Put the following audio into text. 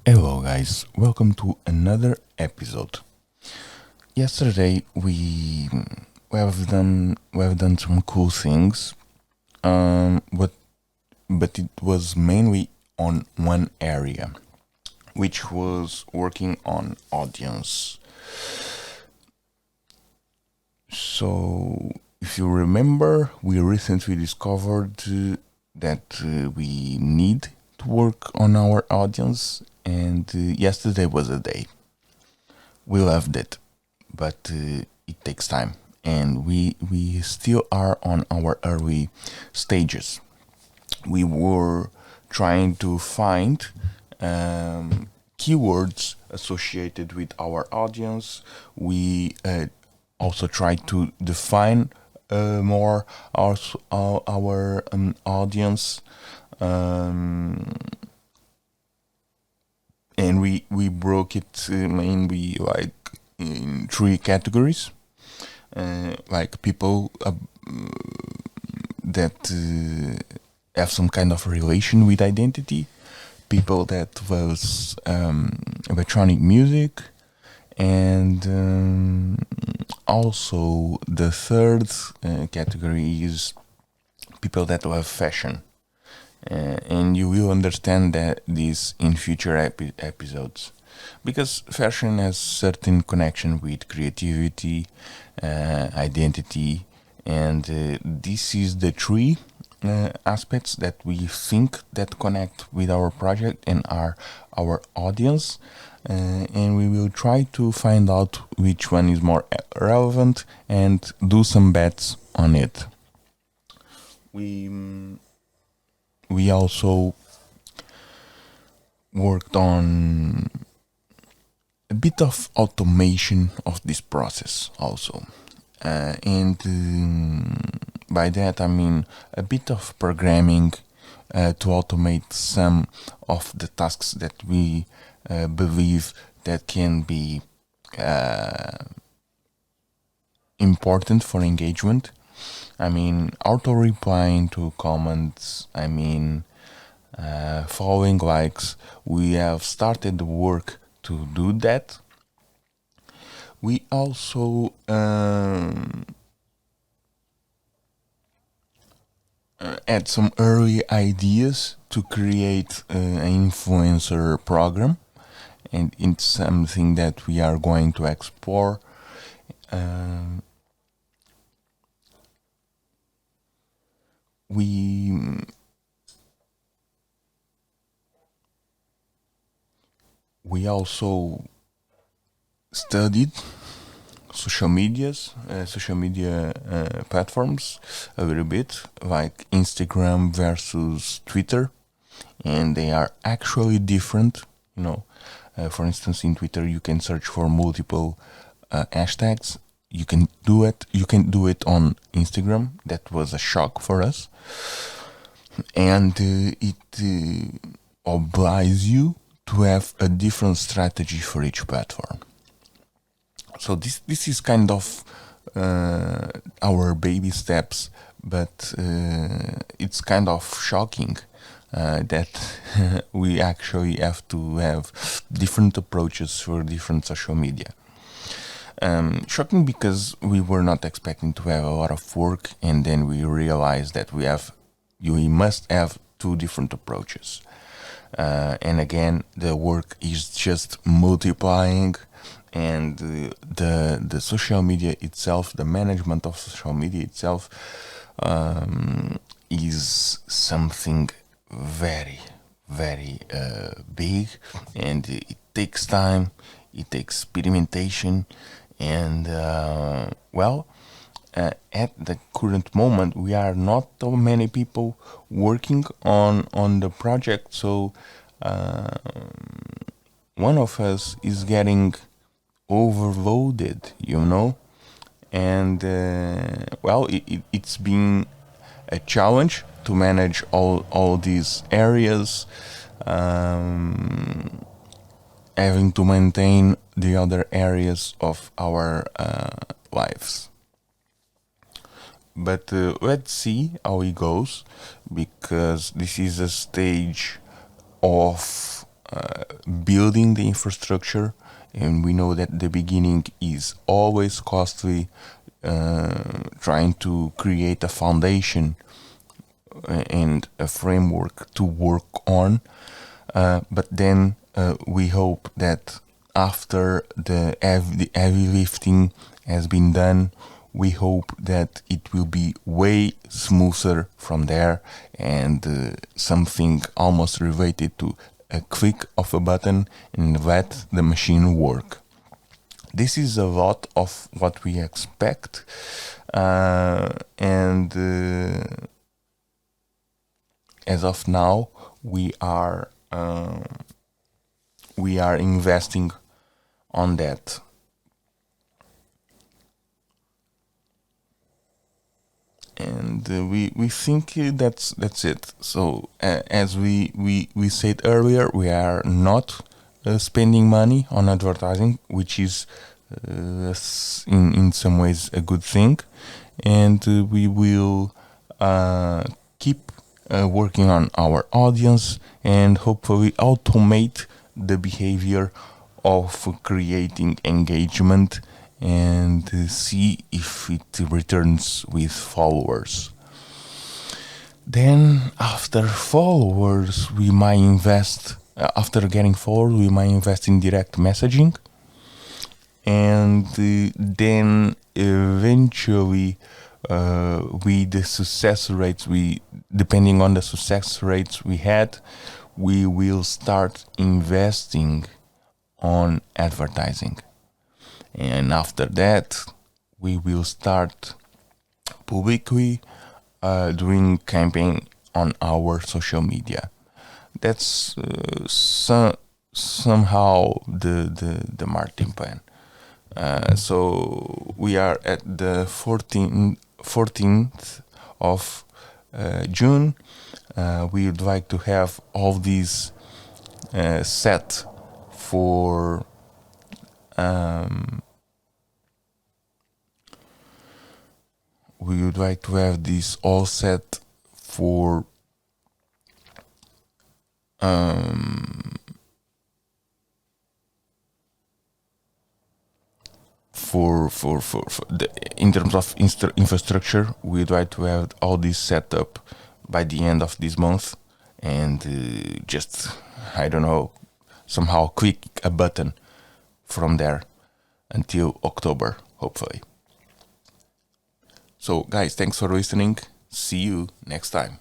Hello guys, welcome to another episode. Yesterday we have done some cool things, but it was mainly on one area, which was working on audience. So if you remember, we recently discovered that we need to work on our audience, and yesterday was a day. We loved it, but it takes time, and we still are on our early stages. We were trying to find keywords associated with our audience. We also tried to define more our audience, and we broke it mainly like in three categories, like people that have some kind of relation with identity, people that was electronic music, and also the third category is people that love fashion. And you will understand that this in future episodes, because fashion has certain connection with creativity, identity, and this is the three aspects that we think that connect with our project and our audience, and we will try to find out which one is more relevant and do some bets on it. We also worked on a bit of automation of this process also, and by that I mean a bit of programming to automate some of the tasks that we believe that can be important for engagement. I mean, auto-replying to comments, following likes. We have started the work to do that. We also had some early ideas to create an influencer program, and it's something that we are going to explore. We also studied social media platforms a little bit, like Instagram versus Twitter, and they are actually different. For instance, in Twitter you can search for multiple hashtags. You can do it on Instagram. That was a shock for us, and it obliges you to have a different strategy for each platform. So this is kind of our baby steps, but it's kind of shocking that we actually have to have different approaches for different social media. Shocking because we were not expecting to have a lot of work, and then we realized that we must have two different approaches. And again, the work is just multiplying, and the social media itself, the management of social media itself, is something very, very big, and it takes time, it takes experimentation, and at the current moment we are not so many people working on the project, so one of us is getting overloaded, and it's been a challenge to manage all these areas, having to maintain the other areas of our lives. But let's see how it goes, because this is a stage of building the infrastructure, and we know that the beginning is always costly, trying to create a foundation and a framework to work on. But then we hope that after the heavy lifting has been done, we hope that it will be way smoother from there, and something almost related to a click of a button and let the machine work. This is a lot of what we expect, and as of now, we are investing on that. And we think that's it. So as we said earlier, we are not spending money on advertising, which is in some ways a good thing, and we will keep working on our audience and hopefully automate the behavior of creating engagement and see if it returns with followers. Then after followers, we might invest, after getting followers, we might invest in direct messaging. And then eventually, with the success rates, depending on the success rates we had, we will start investing on advertising. And after that, we will start publicly doing campaign on our social media. That's somehow the marketing plan. So we are at the 14th of June. We would like to have all these set for we would like to have this all set for in terms of infrastructure, we'd like to have all this set up by the end of this month, and just, I don't know, somehow click a button from there until October, hopefully. So guys, thanks for listening. See you next time.